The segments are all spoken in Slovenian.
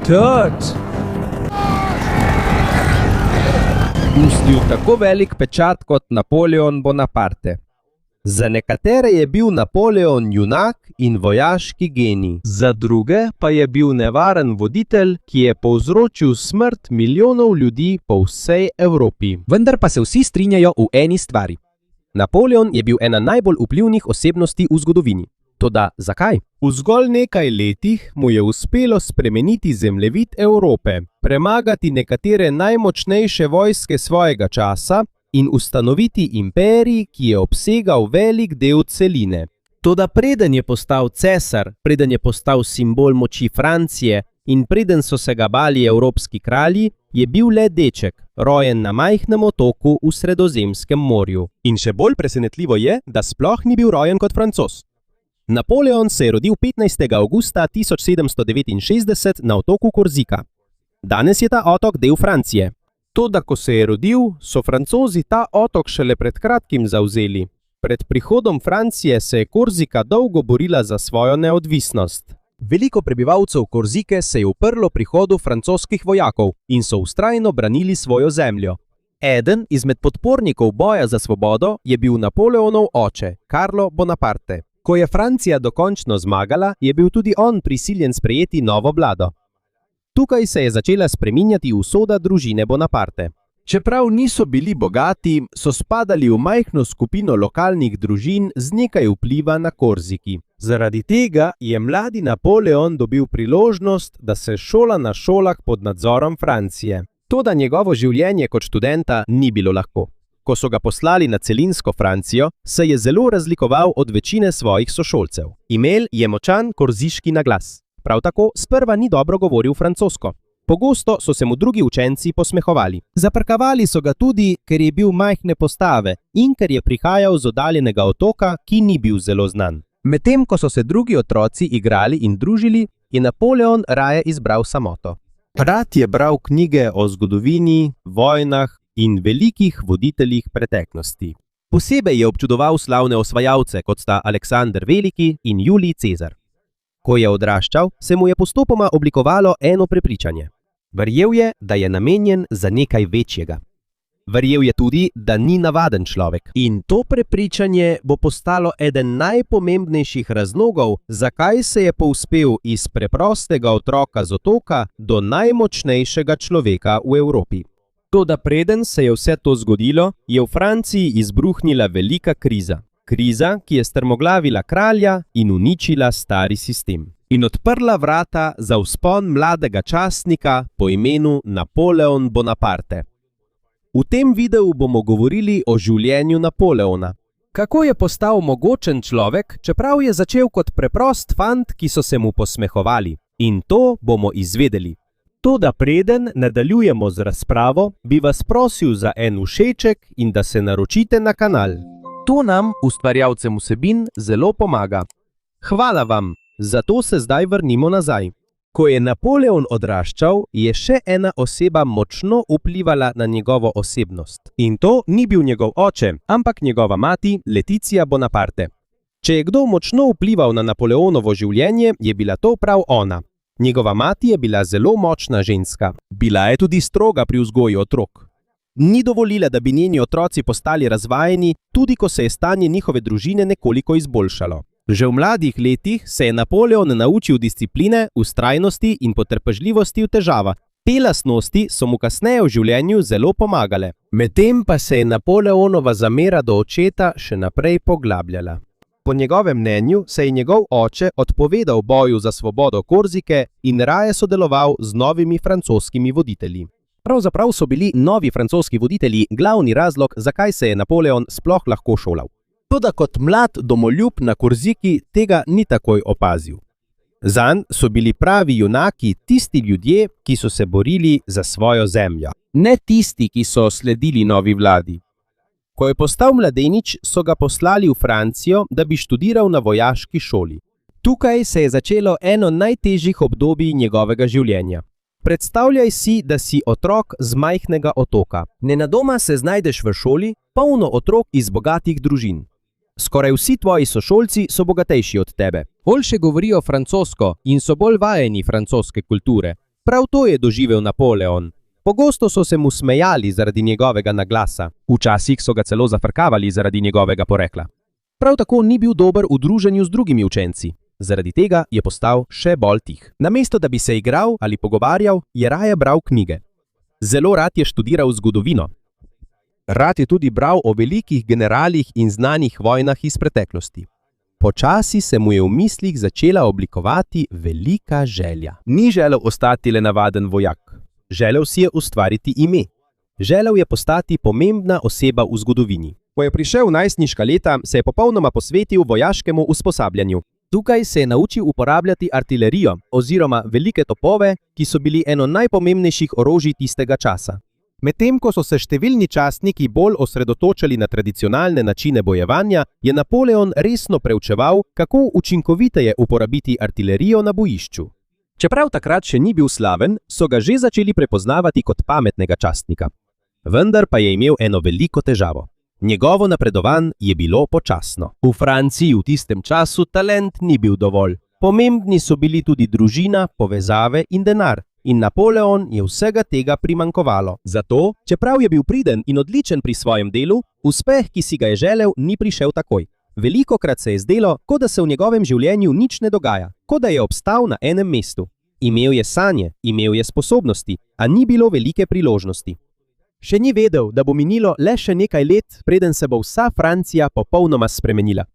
Tut! Pustil tako velik pečat kot Napoleon Bonaparte. Za nekatere je bil Napoleon junak in vojaški genij. Za druge pa je bil nevaren voditelj, ki je povzročil smrt milijonov ljudi po vsej Evropi. Vendar pa se vsi strinjajo v eni stvari. Napoleon je bil ena najbolj vplivnih osebnosti v zgodovini. Toda zakaj? V zgolj nekaj letih mu je uspelo spremeniti zemljevid Evrope, premagati nekatere najmočnejše vojske svojega časa in ustanoviti imperij, ki je obsegal velik del celine. Toda preden je postal cesar, preden je postal simbol moči Francije in preden so se ga bali evropski kralji, je bil le deček, rojen na majhnem otoku v Sredozemskem morju. In še bolj presenetljivo je, da sploh ni bil rojen kot Francoz. Napoleon se je rodil 15. avgusta 1769 na otoku Korzika. Danes je ta otok del Francije. Toda ko se je rodil, so Francozi ta otok šele pred kratkim zavzeli. Pred prihodom Francije se je Korzika dolgo borila za svojo neodvisnost. Veliko prebivalcev Korzike se je uprlo prihodu francoskih vojakov in so vztrajno branili svojo zemljo. Eden izmed podpornikov boja za svobodo je bil Napoleonov oče, Carlo Bonaparte. Ko je Francija dokončno zmagala, je bil tudi on prisiljen sprejeti novo vlado. Tukaj se je začela spreminjati usoda družine Bonaparte. Čeprav niso bili bogati, so spadali v majhno skupino lokalnih družin z nekaj vpliva na Korziki. Zaradi tega je mladi Napoleon dobil priložnost, da se šola na šolah pod nadzorom Francije. Toda njegovo življenje kot študenta ni bilo lahko. Ko so ga poslali na celinsko Francijo, se je zelo razlikoval od večine svojih sošolcev. Imel je močan korziški naglas. Prav tako sprva ni dobro govoril francosko. Pogosto so se mu drugi učenci posmehovali. Zaprkavali so ga tudi, ker je bil majhne postave in ker je prihajal z oddaljenega otoka, ki ni bil zelo znan. Medtem ko so se drugi otroci igrali in družili, je Napoleon raje izbral samoto. Rad je bral knjige o zgodovini, vojnah in velikih voditeljih preteklosti. Posebej je občudoval slavne osvajalce, kot sta Aleksander Veliki in Julij Cezar. Ko je odraščal, se mu je postopoma oblikovalo eno prepričanje. Verjel je, da je namenjen za nekaj večjega. Verjel je tudi, da ni navaden človek. In to prepričanje bo postalo eden najpomembnejših razlogov, zakaj se je povzpel iz preprostega otroka z otoka do najmočnejšega človeka v Evropi. Toda preden se je vse to zgodilo, je v Franciji izbruhnila velika kriza. Kriza, ki je strmoglavila kralja in uničila stari sistem. In odprla vrata za vzpon mladega častnika po imenu Napoleon Bonaparte. V tem videu bomo govorili o življenju Napoleona. Kako je postal mogočen človek, čeprav je začel kot preprost fant, ki so se mu posmehovali. In to bomo izvedeli. Toda preden nadaljujemo z razpravo, bi vas prosil za en všeček in da se naročite na kanal. To nam, ustvarjalcem vsebin, zelo pomaga. Hvala vam, zato se zdaj vrnimo nazaj. Ko je Napoleon odraščal, je še ena oseba močno vplivala na njegovo osebnost. In to ni bil njegov oče, ampak njegova mati Leticia Bonaparte. Če je kdo močno vplival na Napoleonovo življenje, je bila to prav ona. Njegova mati je bila zelo močna ženska. Bila je tudi stroga pri vzgoji otrok. Ni dovolila, da bi njeni otroci postali razvajeni, tudi ko se je stanje njihove družine nekoliko izboljšalo. Že v mladih letih se je Napoleon naučil discipline, vztrajnosti in potrpežljivosti v težavah. Te lastnosti so mu kasneje v življenju zelo pomagale. Medtem pa se je Napoleonova zamera do očeta še naprej poglabljala. Po njegovem mnenju se je njegov oče odpovedal boju za svobodo Korzike in raje sodeloval z novimi francoskimi voditelji. Pravzaprav so bili novi francoski voditelji glavni razlog, zakaj se je Napoleon sploh lahko šolal. Toda kot mlad domoljub na Korziki tega ni takoj opazil. Zanj so bili pravi junaki tisti ljudje, ki so se borili za svojo zemljo, ne tisti, ki so sledili novi vladi. Ko je postal mladenič, so ga poslali v Francijo, da bi študiral na vojaški šoli. Tukaj se je začelo eno najtežjih obdobij njegovega življenja. Predstavljaj si, da si otrok z majhnega otoka. Nenadoma se znajdeš v šoli, polno otrok iz bogatih družin. Skoraj vsi tvoji sošolci so bogatejši od tebe. Boljše govorijo francosko in so bolj vajeni francoske kulture. Prav to je doživel Napoleon. Pogosto so se mu smejali zaradi njegovega naglasa. Včasih so ga celo zafrkavali zaradi njegovega porekla. Prav tako ni bil dober v druženju z drugimi učenci. Zaradi tega je postal še bolj tih. Namesto da bi se igral ali pogovarjal, je raje bral knjige. Zelo rad je študiral zgodovino. Rad je tudi bral o velikih generalih in znanih vojnah iz preteklosti. Počasi se mu je v mislih začela oblikovati velika želja. Ni želel ostati le navaden vojak. Želel si je ustvariti ime. Želel je postati pomembna oseba v zgodovini. Ko je prišel v najstniška leta, se je popolnoma posvetil vojaškemu usposabljanju. Tukaj se je naučil uporabljati artilerijo oziroma velike topove, ki so bili eno najpomembnejših orožij tistega časa. Medtem ko so se številni častniki bolj osredotočali na tradicionalne načine bojevanja, je Napoleon resno preučeval, kako učinkoviteje uporabiti artilerijo na bojišču. Čeprav takrat še ni bil slaven, so ga že začeli prepoznavati kot pametnega častnika. Vendar pa je imel eno veliko težavo. Njegovo napredovanje je bilo počasno. V Franciji v tistem času talent ni bil dovolj. Pomembni so bili tudi družina, povezave in denar. In Napoleon je vsega tega primanjkovalo. Zato, čeprav je bil priden in odličen pri svojem delu, uspeh, ki si ga je želel, ni prišel takoj. Velikokrat se je zdelo, kot da se v njegovem življenju nič ne dogaja, kot da je obstal na enem mestu. Imel je sanje, imel je sposobnosti, a ni bilo velike priložnosti. Še ni vedel, da bo minilo le še nekaj let, preden se bo vsa Francija popolnoma spremenila.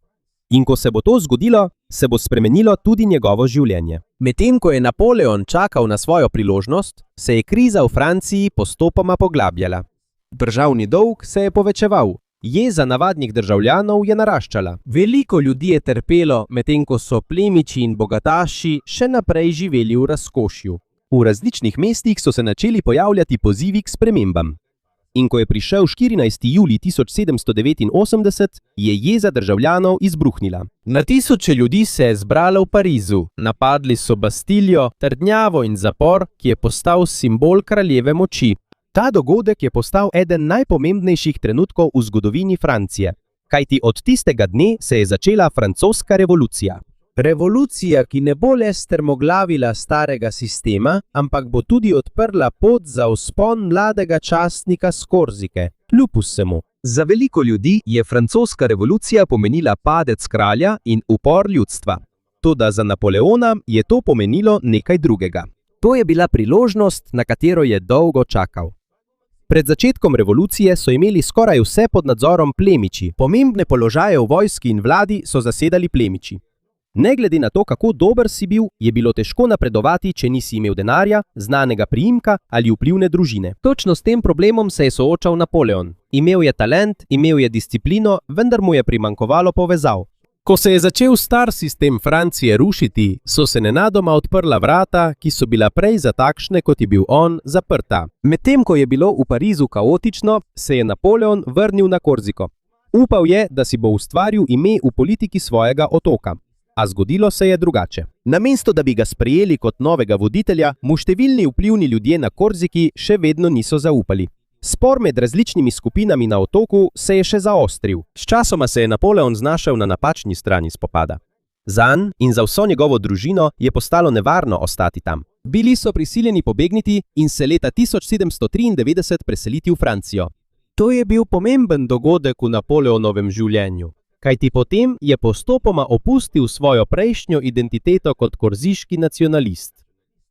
In ko se bo to zgodilo, se bo spremenilo tudi njegovo življenje. Medtem ko je Napoleon čakal na svojo priložnost, se je kriza v Franciji postopoma poglabljala. Državni dolg se je povečeval. Jeza navadnih državljanov je naraščala. Veliko ljudi je trpelo, medtem ko so plemiči in bogataši še naprej živeli v razkošju. V različnih mestih so se začeli pojavljati pozivi k spremembam. In ko je prišel 14. julij 1789, je jeza državljanov izbruhnila. Na tisoče ljudi se je zbralo v Parizu. Napadli so Bastiljo, trdnjavo in zapor, ki je postal simbol kraljeve moči. Ta dogodek je postal eden najpomembnejših trenutkov v zgodovini Francije, kajti od tistega dne se je začela francoska revolucija. Revolucija, ki ne bo le strmoglavila starega sistema, ampak bo tudi odprla pot za vzpon mladega častnika s Korzike, kljub vsemu. Za veliko ljudi je francoska revolucija pomenila padec kralja in upor ljudstva. Toda za Napoleona je to pomenilo nekaj drugega. To je bila priložnost, na katero je dolgo čakal. Pred začetkom revolucije so imeli skoraj vse pod nadzorom plemiči. Pomembne položaje v vojski in vladi so zasedali plemiči. Ne glede na to, kako dober si bil, je bilo težko napredovati, če nisi imel denarja, znanega priimka ali vplivne družine. Točno s tem problemom se je soočal Napoleon. Imel je talent, imel je disciplino, vendar mu je primanjkovalo povezav. Ko se je začel star sistem Francije rušiti, so se nenadoma odprla vrata, ki so bila prej za takšne, kot je bil on, zaprta. Medtem ko je bilo v Parizu kaotično, se je Napoleon vrnil na Korziko. Upal je, da si bo ustvaril ime v politiki svojega otoka. A zgodilo se je drugače. Namesto da bi ga sprejeli kot novega voditelja, mu številni vplivni ljudje na Korziki še vedno niso zaupali. Spor med različnimi skupinami na otoku se je še zaostril. Sčasoma se je Napoleon znašel na napačni strani spopada. Zanj in za vso njegovo družino je postalo nevarno ostati tam. Bili so prisiljeni pobegniti in se leta 1793 preseliti v Francijo. To je bil pomemben dogodek v Napoleonovem življenju, kajti potem je postopoma opustil svojo prejšnjo identiteto kot korziški nacionalist.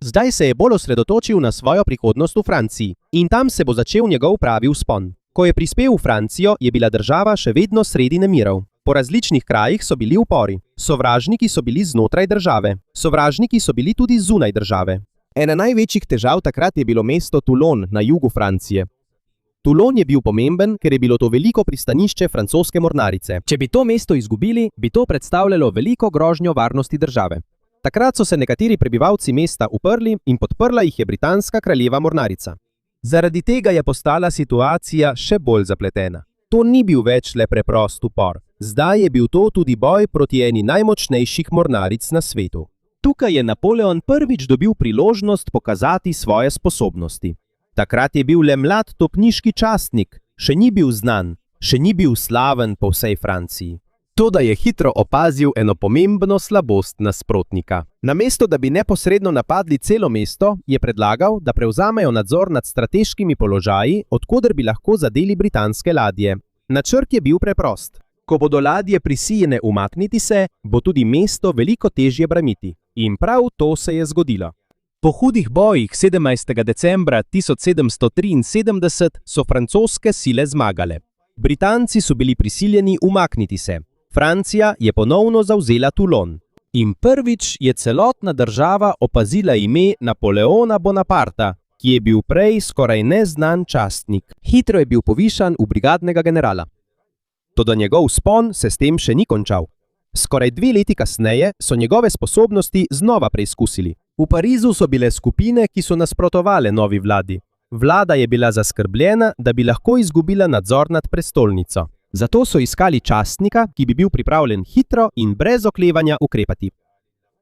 Zdaj se je bolj osredotočil na svojo prihodnost v Franciji in tam se bo začel njegov pravi vzpon. Ko je prispel v Francijo, je bila država še vedno sredi nemirov. Po različnih krajih so bili upori. Sovražniki so bili znotraj države. Sovražniki so bili tudi zunaj države. Ena največjih težav takrat je bilo mesto Toulon na jugu Francije. Toulon je bil pomemben, ker je bilo to veliko pristanišče francoske mornarice. Če bi to mesto izgubili, bi to predstavljalo veliko grožnjo varnosti države. Takrat so se nekateri prebivalci mesta uprli in podprla jih je britanska kraljeva mornarica. Zaradi tega je postala situacija še bolj zapletena. To ni bil več le preprost upor. Zdaj je bil to tudi boj proti eni najmočnejših mornaric na svetu. Tukaj je Napoleon prvič dobil priložnost pokazati svoje sposobnosti. Takrat je bil le mlad topniški častnik, še ni bil znan, še ni bil slaven po vsej Franciji. Toda je hitro opazil eno pomembno slabost nasprotnika. Namesto da bi neposredno napadli celo mesto, je predlagal, da prevzamejo nadzor nad strateškimi položaji, odkoder bi lahko zadeli britanske ladje. Načrt je bil preprost. Ko bodo ladje prisiljene umakniti se, bo tudi mesto veliko težje braniti. In prav to se je zgodilo. Po hudih bojih 17. decembra 1773 so francoske sile zmagale. Britanci so bili prisiljeni umakniti se. Francija je ponovno zavzela Toulon. In prvič je celotna država opazila ime Napoleona Bonaparta, ki je bil prej skoraj neznan častnik. Hitro je bil povišan v brigadnega generala. Toda njegov vzpon se s tem še ni končal. Skoraj 2 leti kasneje so njegove sposobnosti znova preizkusili. V Parizu so bile skupine, ki so nasprotovale novi vladi. Vlada je bila zaskrbljena, da bi lahko izgubila nadzor nad prestolnico. Zato so iskali častnika, ki bi bil pripravljen hitro in brez oklevanja ukrepati.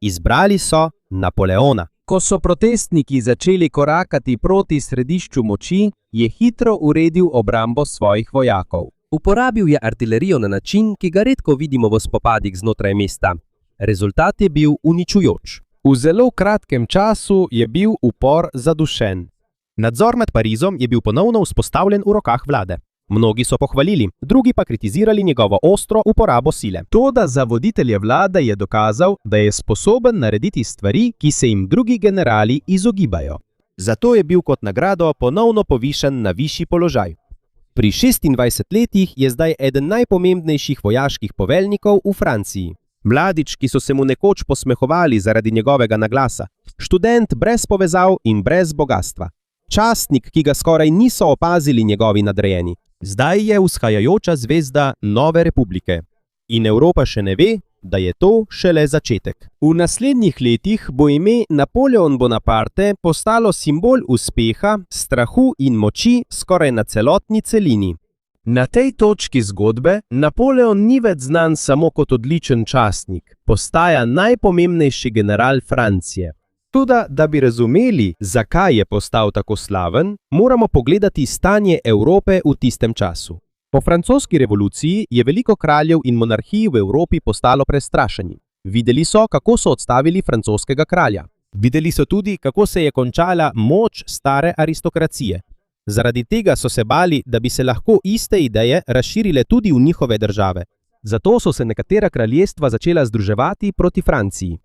Izbrali so Napoleona. Ko so protestniki začeli korakati proti središču moči, je hitro uredil obrambo svojih vojakov. Uporabil je artilerijo na način, ki ga redko vidimo v spopadih znotraj mesta. Rezultat je bil uničujoč. V zelo kratkem času je bil upor zadušen. Nadzor nad Parizom je bil ponovno vzpostavljen v rokah vlade. Mnogi so pohvalili, drugi pa kritizirali njegovo ostro uporabo sile. Toda za voditelje vlade je dokazal, da je sposoben narediti stvari, ki se jim drugi generali izogibajo. Zato je bil kot nagrado ponovno povišen na višji položaj. Pri 26 letih je zdaj eden najpomembnejših vojaških poveljnikov v Franciji. Mladič, ki so se mu nekoč posmehovali zaradi njegovega naglasa, študent brez povezav in brez bogastva. Častnik, ki ga skoraj niso opazili njegovi nadrejeni. Zdaj je vzhajajoča zvezda nove republike. In Evropa še ne ve, da je to šele začetek. V naslednjih letih bo ime Napoleon Bonaparte postalo simbol uspeha, strahu in moči skoraj na celotni celini. Na tej točki zgodbe Napoleon ni več znan samo kot odličen častnik, postaja najpomembnejši general Francije. Toda, da bi razumeli, zakaj je postal tako slaven, moramo pogledati stanje Evrope v tistem času. Po francoski revoluciji je veliko kraljev in monarhij v Evropi postalo prestrašeni. Videli so, kako so odstavili francoskega kralja. Videli so tudi, kako se je končala moč stare aristokracije. Zaradi tega so se bali, da bi se lahko iste ideje razširile tudi v njihove države. Zato so se nekatera kraljestva začela združevati proti Franciji.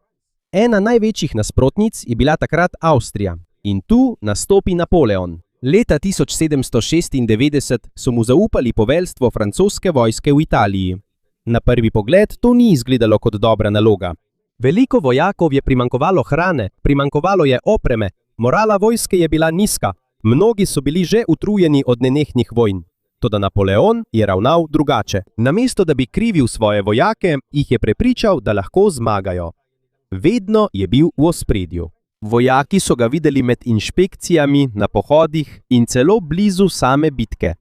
Ena največjih nasprotnic je bila takrat Avstrija. In tu nastopi Napoleon. Leta 1796 so mu zaupali poveljstvo francoske vojske v Italiji. Na prvi pogled to ni izgledalo kot dobra naloga. Veliko vojakov je primanjkovalo hrane, primanjkovalo je opreme, morala vojske je bila nizka, mnogi so bili že utrujeni od nenehnih vojn. Toda Napoleon je ravnal drugače. Namesto da bi krivil svoje vojake, jih je prepričal, da lahko zmagajo. Vedno je bil v ospredju. Vojaki so ga videli med inšpekcijami, na pohodih in celo blizu same bitke.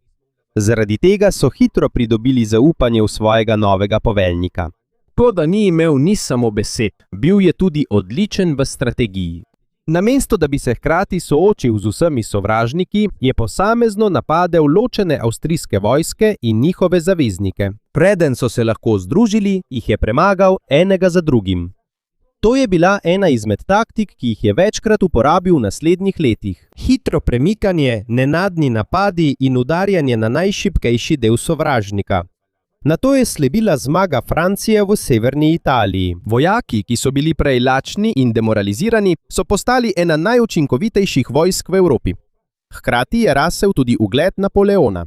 Zaradi tega so hitro pridobili zaupanje v svojega novega poveljnika. Toda ni imel ni samo besed, Bil je tudi odličen v strategiji. Namesto da bi se hkrati soočil z vsemi sovražniki, je posamezno napadel ločene avstrijske vojske in njihove zaveznike. Preden so se lahko združili, jih je premagal enega za drugim. To je bila ena izmed taktik, ki jih je večkrat uporabil v naslednjih letih. Hitro premikanje, nenadni napadi in udarjanje na najšibkejši del sovražnika. Nato je sledila zmaga Francije v severni Italiji. Vojaki, ki so bili prej lačni in demoralizirani, so postali ena najučinkovitejših vojsk v Evropi. Hkrati je rasel tudi ugled Napoleona.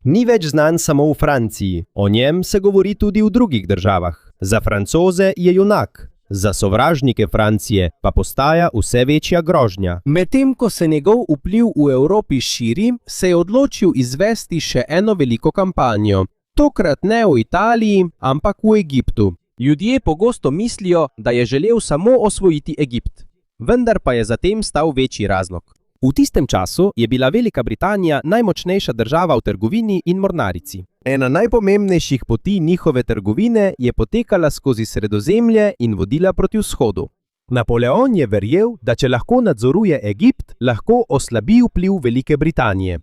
Ni več znan samo v Franciji, o njem se govori tudi v drugih državah. Za Francoze je junak. Za sovražnike Francije pa postaja vse večja grožnja. Medtem ko se njegov vpliv v Evropi širi, se je odločil izvesti še eno veliko kampanjo. Tokrat ne v Italiji, ampak v Egiptu. Ljudje pogosto mislijo, da je želel samo osvojiti Egipt. Vendar pa je za tem stal večji razlog. V tistem času je bila Velika Britanija najmočnejša država v trgovini in mornarici. Ena najpomembnejših poti njihove trgovine je potekala skozi Sredozemlje in vodila proti vzhodu. Napoleon je verjel, da če lahko nadzoruje Egipt, lahko oslabi vpliv Velike Britanije.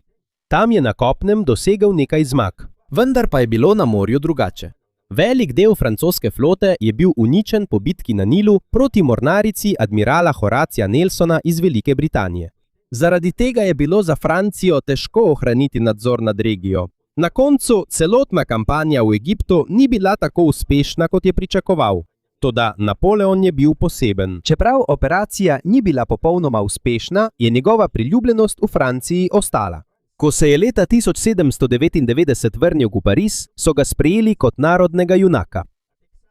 Tam je na kopnem dosegel nekaj zmag. Vendar pa je bilo na morju drugače. Velik del francoske flote je bil uničen po bitki na Nilu proti mornarici admirala Horatia Nelsona iz Velike Britanije. Zaradi tega je bilo za Francijo težko ohraniti nadzor nad regijo. Na koncu celotna kampanja v Egiptu ni bila tako uspešna, kot je pričakoval. Toda Napoleon je bil poseben. Čeprav operacija ni bila popolnoma uspešna, je njegova priljubljenost v Franciji ostala. Ko se je leta 1799 vrnil v Pariz, so ga sprejeli kot narodnega junaka.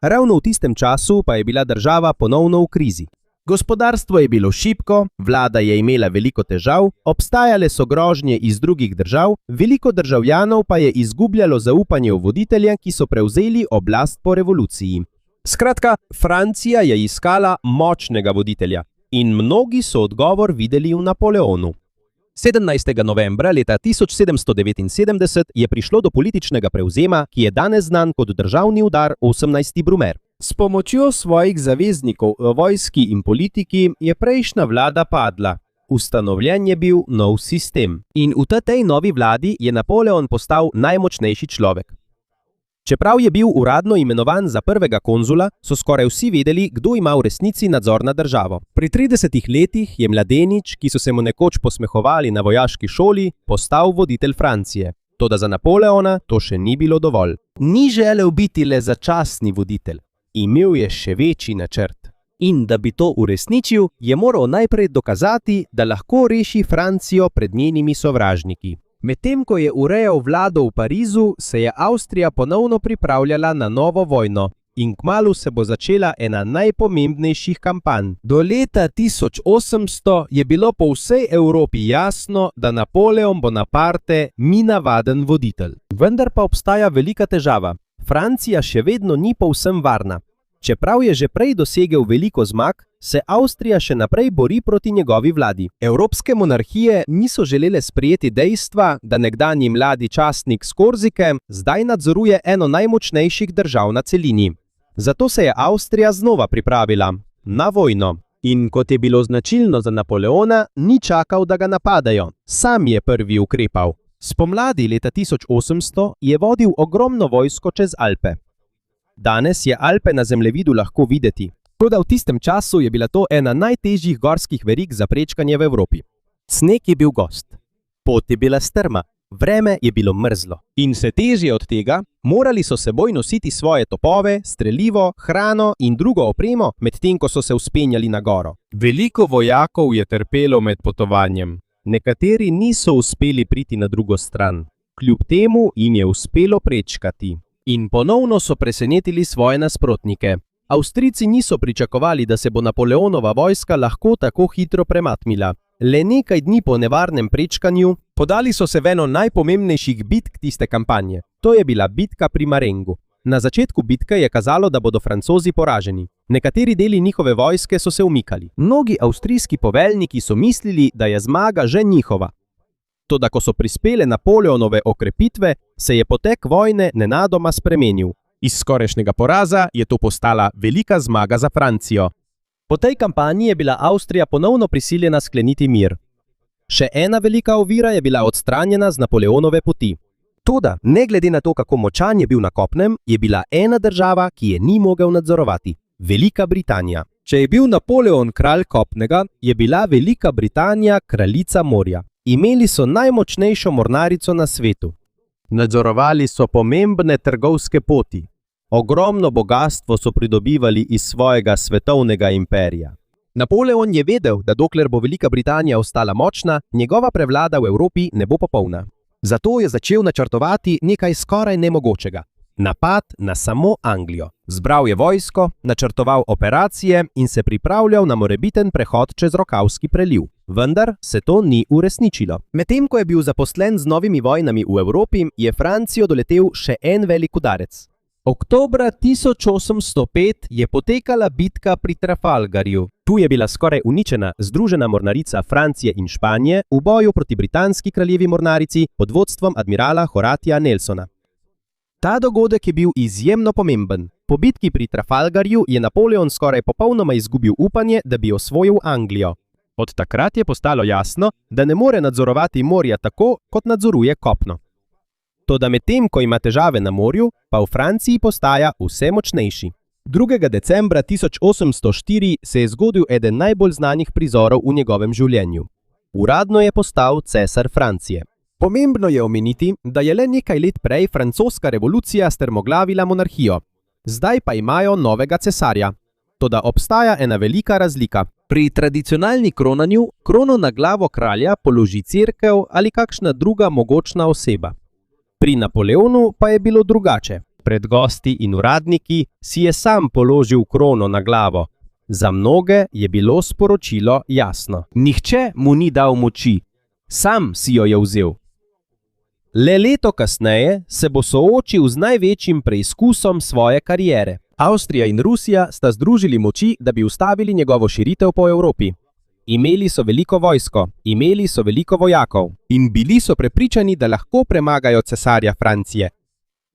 Ravno v tistem času pa je bila država ponovno v krizi. Gospodarstvo je bilo šibko, vlada je imela veliko težav, obstajale so grožnje iz drugih držav, veliko državljanov pa je izgubljalo zaupanje v voditelje, ki so prevzeli oblast po revoluciji. Skratka, Francija je iskala močnega voditelja in mnogi so odgovor videli v Napoleonu. 17. novembra leta 1779 je prišlo do političnega prevzema, ki je danes znan kot državni udar 18. Brumaire. S pomočjo svojih zaveznikov v vojski in politiki je prejšnja vlada padla. Ustanovljen je bil nov sistem. In v tej novi vladi je Napoleon postal najmočnejši človek. Čeprav je bil uradno imenovan za prvega konzula, so skoraj vsi vedeli, kdo ima v resnici nadzor nad državo. Pri 30 letih je mladenič, ki so se mu nekoč posmehovali na vojaški šoli, postal voditelj Francije. Toda za Napoleona to še ni bilo dovolj. Ni želel biti le začasni voditelj. Imel je še večji načrt. In da bi to uresničil, je moral najprej dokazati, da lahko reši Francijo pred njenimi sovražniki. Medtem ko je urejal vlado v Parizu, se je Avstrija ponovno pripravljala na novo vojno in kmalu se bo začela ena najpomembnejših kampanj. Do leta 1800 je bilo po vsej Evropi jasno, da Napoleon Bonaparte ni navaden voditelj. Vendar pa obstaja velika težava. Francija še vedno ni povsem varna. Čeprav je že prej dosegel veliko zmag, se Avstrija še naprej bori proti njegovi vladi. Evropske monarhije niso želele sprejeti dejstva, da nekdanji mladi častnik s Korzike zdaj nadzoruje eno najmočnejših držav na celini. Zato se je Avstrija znova pripravila na vojno. In kot je bilo značilno za Napoleona, ni čakal, da ga napadajo. Sam je prvi ukrepal. Spomladi leta 1800 je vodil ogromno vojsko čez Alpe. Danes je Alpe na zemljevidu lahko videti. Toda v tistem času je bila to ena najtežjih gorskih verig za prečkanje v Evropi. Sneg je bil gost. Pot je bila strma. Vreme je bilo mrzlo. In se težje od tega, morali so seboj nositi svoje topove, strelivo, hrano in drugo opremo, medtem ko so se vzpenjali na goro. Veliko vojakov je trpelo med potovanjem. Nekateri niso uspeli priti na drugo stran. Kljub temu jim je uspelo prečkati. In ponovno so presenetili svoje nasprotnike. Avstrijci niso pričakovali, da se bo Napoleonova vojska lahko tako hitro premaknila. Le nekaj dni po nevarnem prečkanju podali so se v eno najpomembnejših bitk tiste kampanje. To je bila bitka pri Marengu. Na začetku bitke je kazalo, da bodo Francozi poraženi. Nekateri deli njihove vojske so se umikali. Mnogi avstrijski poveljniki so mislili, da je zmaga že njihova. Toda ko so prispele Napoleonove okrepitve, se je potek vojne nenadoma spremenil. Iz skorajšnjega poraza je to postala velika zmaga za Francijo. Po tej kampanji je bila Avstrija ponovno prisiljena skleniti mir. Še ena velika ovira je bila odstranjena z Napoleonove poti. Toda, ne glede na to, kako močan je bil na kopnem, je bila ena država, ki je ni mogel nadzorovati. Velika Britanija. Če je bil Napoleon kralj kopnega, je bila Velika Britanija kraljica morja. Imeli so najmočnejšo mornarico na svetu. Nadzorovali so pomembne trgovske poti. Ogromno bogastvo so pridobivali iz svojega svetovnega imperija. Napoleon je vedel, da dokler bo Velika Britanija ostala močna, njegova prevlada v Evropi ne bo popolna. Zato je začel načrtovati nekaj skoraj nemogočega. Napad na samo Anglijo. Zbral je vojsko, načrtoval operacije in se pripravljal na morebiten prehod čez Rokavski preliv. Vendar se to ni uresničilo. Medtem ko je bil zaposlen z novimi vojnami v Evropi, je Francijo doletel še en velik udarec. Oktobra 1805 je potekala bitka pri Trafalgarju. Tu je bila skoraj uničena združena mornarica Francije in Španije v boju proti britanski kraljevi mornarici pod vodstvom admirala Horatia Nelsona. Ta dogodek je bil izjemno pomemben. Po bitki pri Trafalgarju je Napoleon skoraj popolnoma izgubil upanje, da bi osvojil Anglijo. Od takrat je postalo jasno, da ne more nadzorovati morja tako, kot nadzoruje kopno. Toda medtem, ko ima težave na morju, pa v Franciji postaja vse močnejši. 2. decembra 1804 se je zgodil eden najbolj znanih prizorov v njegovem življenju. Uradno je postal cesar Francije. Pomembno je omeniti, da je le nekaj let prej francoska revolucija strmoglavila monarhijo. Zdaj pa imajo novega cesarja. Toda obstaja ena velika razlika. Pri tradicionalni kronanju krono na glavo kralja položi cerkev ali kakšna druga mogočna oseba. Pri Napoleonu pa je bilo drugače. Pred gosti in uradniki si je sam položil krono na glavo. Za mnoge je bilo sporočilo jasno. Nihče mu ni dal moči, sam si jo je vzel. Le leto kasneje se bo soočil z največjim preizkusom svoje kariere. Avstrija in Rusija sta združili moči, da bi ustavili njegovo širitev po Evropi. Imeli so veliko vojsko, imeli so veliko vojakov in bili so prepričani, da lahko premagajo cesarja Francije.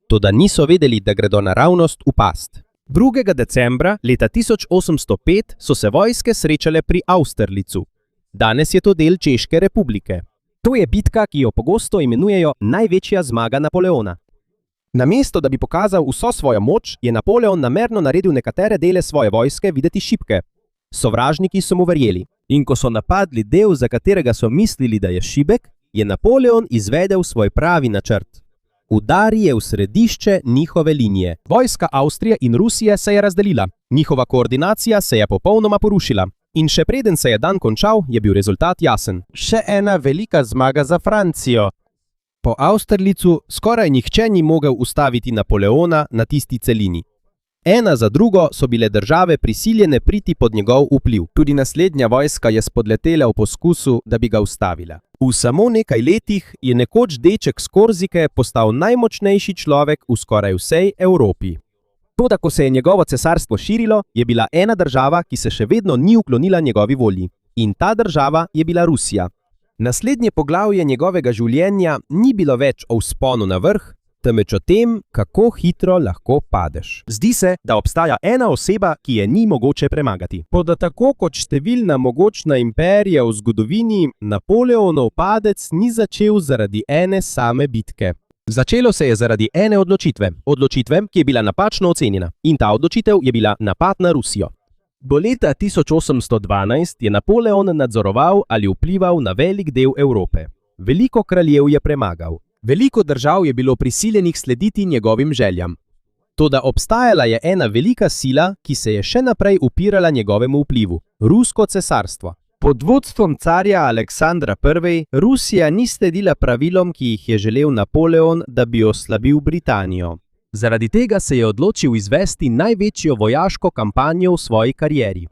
Toda niso vedeli, da gredo naravnost v past. 2. decembra leta 1805 so se vojske srečale pri Austerlicu. Danes je to del Češke republike. To je bitka, ki jo pogosto imenujejo največja zmaga Napoleona. Namesto, da bi pokazal vso svojo moč, je Napoleon namerno naredil nekatere dele svoje vojske videti šibke. Sovražniki so mu verjeli. In ko so napadli del, za katerega so mislili, da je šibek, je Napoleon izvedel svoj pravi načrt. Udari je v središče njihove linije. Vojska Avstrije in Rusije se je razdelila. Njihova koordinacija se je popolnoma porušila. In še preden se je dan končal, je bil rezultat jasen. Še ena velika zmaga za Francijo. Po Austerlicu skoraj nihče ni mogel ustaviti Napoleona na tisti celini. Ena za drugo so bile države prisiljene priti pod njegov vpliv. Tudi naslednja vojska je spodletela v poskusu, da bi ga ustavila. V samo nekaj letih je nekoč deček s Korzike postal najmočnejši človek v skoraj vsej Evropi. Toda, ko se je njegovo cesarstvo širilo, je bila ena država, ki se še vedno ni uklonila njegovi volji. In ta država je bila Rusija. Naslednje poglavje njegovega življenja ni bilo več o vzponu na vrh, temveč o tem, kako hitro lahko padeš. Zdi se, da obstaja ena oseba, ki je ni mogoče premagati. Toda tako kot številna mogočna imperija v zgodovini, Napoleonov padec ni začel zaradi ene same bitke. Začelo se je zaradi ene odločitve, ki je bila napačno ocenjena. In ta odločitev je bila napad na Rusijo. Do leta 1812 je Napoleon nadzoroval ali vplival na velik del Evrope. Veliko kraljev je premagal. Veliko držav je bilo prisiljenih slediti njegovim željam. Toda obstajala je ena velika sila, ki se je še naprej upirala njegovemu vplivu – Rusko cesarstvo. Pod vodstvom carja Aleksandra I. Rusija ni sledila pravilom, ki jih je želel Napoleon, da bi oslabil Britanijo. Zaradi tega se je odločil izvesti največjo vojaško kampanjo v svoji karieri.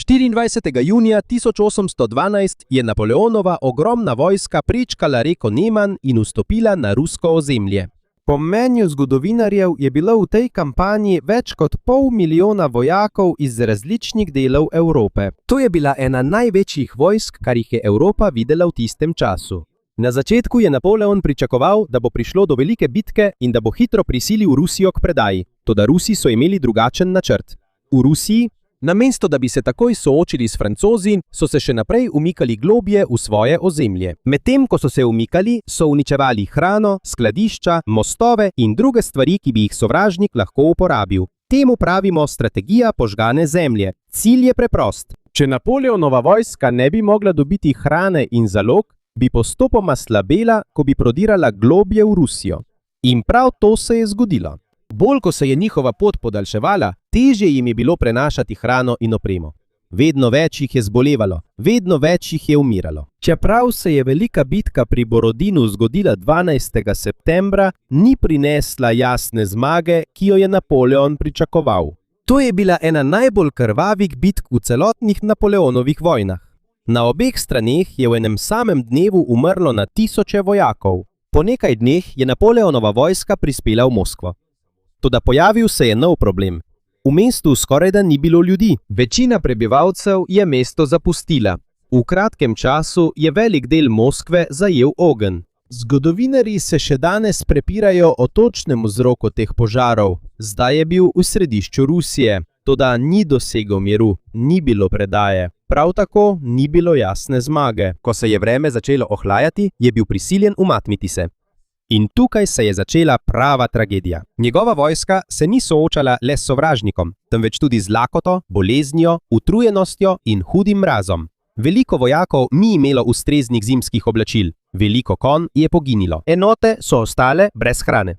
24. junija 1812 je Napoleonova ogromna vojska prečkala reko Neman in vstopila na rusko ozemlje. Po mnenju zgodovinarjev je bilo v tej kampanji več kot 500 000 vojakov iz različnih delov Evrope. To je bila ena največjih vojsk, kar jih je Evropa videla v tistem času. Na začetku je Napoleon pričakoval, da bo prišlo do velike bitke in da bo hitro prisilil Rusijo k predaji. Toda Rusi so imeli drugačen načrt. V Rusiji, namesto da bi se takoj soočili s Francozi, so se še naprej umikali globje v svoje ozemlje. Medtem ko so se umikali, so uničevali hrano, skladišča, mostove in druge stvari, ki bi jih sovražnik lahko uporabil. Temu pravimo strategija požgane zemlje. Cilj je preprost. Če Napoleonova vojska ne bi mogla dobiti hrane in zalog, bi postopoma slabela, ko bi prodirala globje v Rusijo. In prav to se je zgodilo. Bolj ko se je njihova pot podaljševala, težje jim je bilo prenašati hrano in opremo. Vedno več jih je zbolevalo, vedno več jih je umiralo. Čeprav se je velika bitka pri Borodinu zgodila 12. septembra, ni prinesla jasne zmage, ki jo je Napoleon pričakoval. To je bila ena najbolj krvavih bitk v celotnih Napoleonovih vojnah. Na obeh straneh je v enem samem dnevu umrlo na tisoče vojakov. Po nekaj dneh je Napoleonova vojska prispela v Moskvo. Toda pojavil se je nov problem. V mestu skorajda ni bilo ljudi. Večina prebivalcev je mesto zapustila. V kratkem času je velik del Moskve zajel ogenj. Zgodovinarji se še danes prepirajo o točnem vzroku teh požarov. Zdaj je bil v središču Rusije. Toda ni dosegel miru, ni bilo predaje. Prav tako ni bilo jasne zmage. Ko se je vreme začelo ohlajati, je bil prisiljen umakniti se. In tukaj se je začela prava tragedija. Njegova vojska se ni soočala le s sovražnikom, temveč tudi z lakoto, boleznijo, utrujenostjo in hudim mrazom. Veliko vojakov ni imelo ustreznih zimskih oblačil, veliko konj je poginilo. Enote so ostale brez hrane.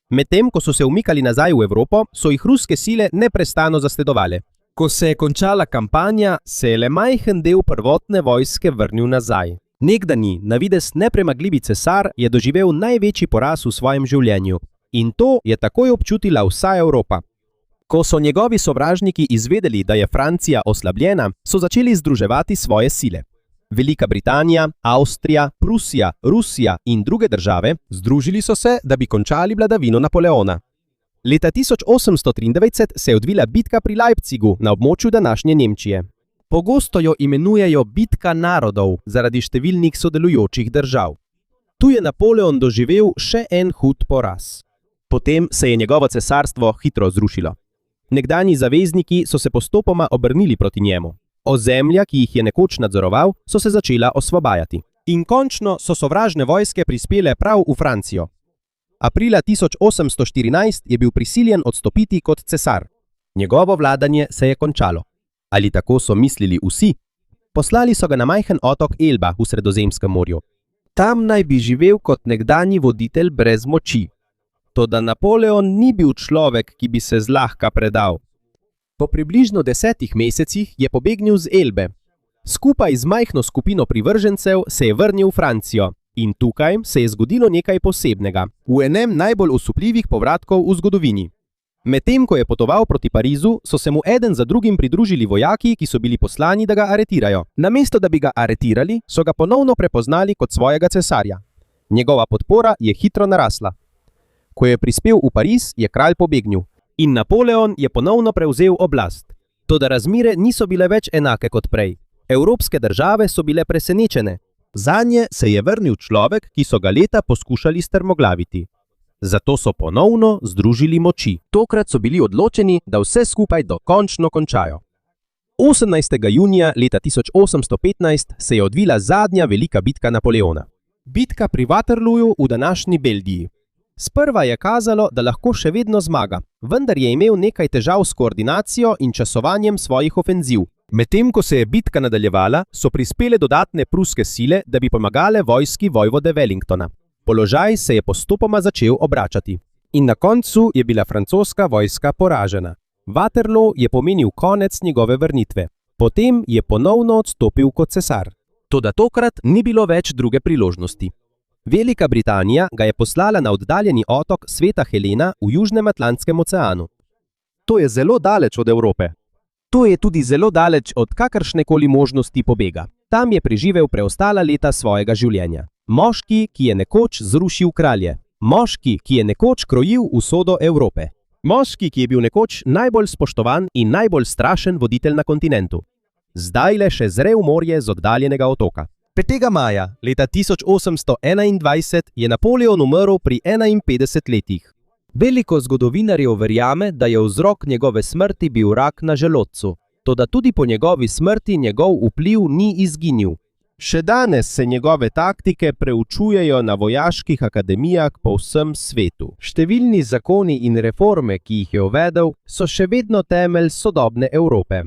Medtem ko so se umikali nazaj v Evropo, so jih ruske sile neprestano zasledovale. Ko se je končala kampanja, se je le majhen del prvotne vojske vrnil nazaj. Nekdanji, na videz nepremagljivi cesar je doživel največji poraz v svojem življenju. In to je takoj občutila vsa Evropa. Ko so njegovi sovražniki izvedeli, da je Francija oslabljena, so začeli združevati svoje sile. Velika Britanija, Avstrija, Prusija, Rusija in druge države združili so se, da bi končali vladavino Napoleona. Leta 1893 se je odvila bitka pri Leipzigu na območju današnje Nemčije. Pogosto jo imenujejo bitka narodov zaradi številnih sodelujočih držav. Tu je Napoleon doživel še en hud poraz. Potem se je njegovo cesarstvo hitro zrušilo. Nekdanji zavezniki so se postopoma obrnili proti njemu. Ozemlja, ki jih je nekoč nadzoroval, so se začela osvobajati. In končno so sovražne vojske prispele prav v Francijo. Aprila 1814 je bil prisiljen odstopiti kot cesar. Njegovo vladanje se je končalo. Ali tako so mislili vsi? Poslali so ga na majhen otok Elba v Sredozemskem morju. Tam naj bi živel kot nekdanji voditelj brez moči. Toda Napoleon ni bil človek, ki bi se zlahka predal. Po približno 10 mesecih je pobegnil z Elbe. Skupaj z majhno skupino privržencev se je vrnil v Francijo. In tukaj se je zgodilo nekaj posebnega, v enem najbolj osupljivih povratkov v zgodovini. Medtem ko je potoval proti Parizu, so se mu eden za drugim pridružili vojaki, ki so bili poslani, da ga aretirajo. Namesto da bi ga aretirali, so ga ponovno prepoznali kot svojega cesarja. Njegova podpora je hitro narasla. Ko je prispel v Pariz, je kralj pobegnil in Napoleon je ponovno prevzel oblast. Toda razmere niso bile več enake kot prej. Evropske države so bile presenečene. Zanje se je vrnil človek, ki so ga leta poskušali strmoglaviti. Zato so ponovno združili moči. Tokrat so bili odločeni, da vse skupaj dokončno končajo. 18. junija leta 1815 se je odvila zadnja velika bitka Napoleona. Bitka pri Waterlooju v današnji Belgiji. Sprva je kazalo, da lahko še vedno zmaga, vendar je imel nekaj težav s koordinacijo in časovanjem svojih ofenziv. Medtem ko se je bitka nadaljevala, so prispele dodatne pruske sile, da bi pomagale vojski vojvode Wellingtona. Položaj se je postopoma začel obračati. In na koncu je bila francoska vojska poražena. Waterloo je pomenil konec njegove vrnitve. Potem je ponovno odstopil kot cesar. Toda tokrat ni bilo več druge priložnosti. Velika Britanija ga je poslala na oddaljeni otok Sveta Helena v Južnem Atlantskem oceanu. To je zelo daleč od Evrope. To je tudi zelo daleč od kakršnekoli možnosti pobega. Tam je preživel preostala leta svojega življenja. Moški, ki je nekoč zrušil kralje. Moški, ki je nekoč krojil usodo Evrope. Moški, ki je bil nekoč najbolj spoštovan in najbolj strašen voditelj na kontinentu. Zdaj le še zre v morje z oddaljenega otoka. 5. maja leta 1821 je Napoleon umrl pri 51 letih. Veliko zgodovinarjev verjame, da je vzrok njegove smrti bil rak na želodcu, toda tudi po njegovi smrti njegov vpliv ni izginil. Še danes se njegove taktike preučujejo na vojaških akademijah po vsem svetu. Številni zakoni in reforme, ki jih je uvedel, so še vedno temelj sodobne Evrope.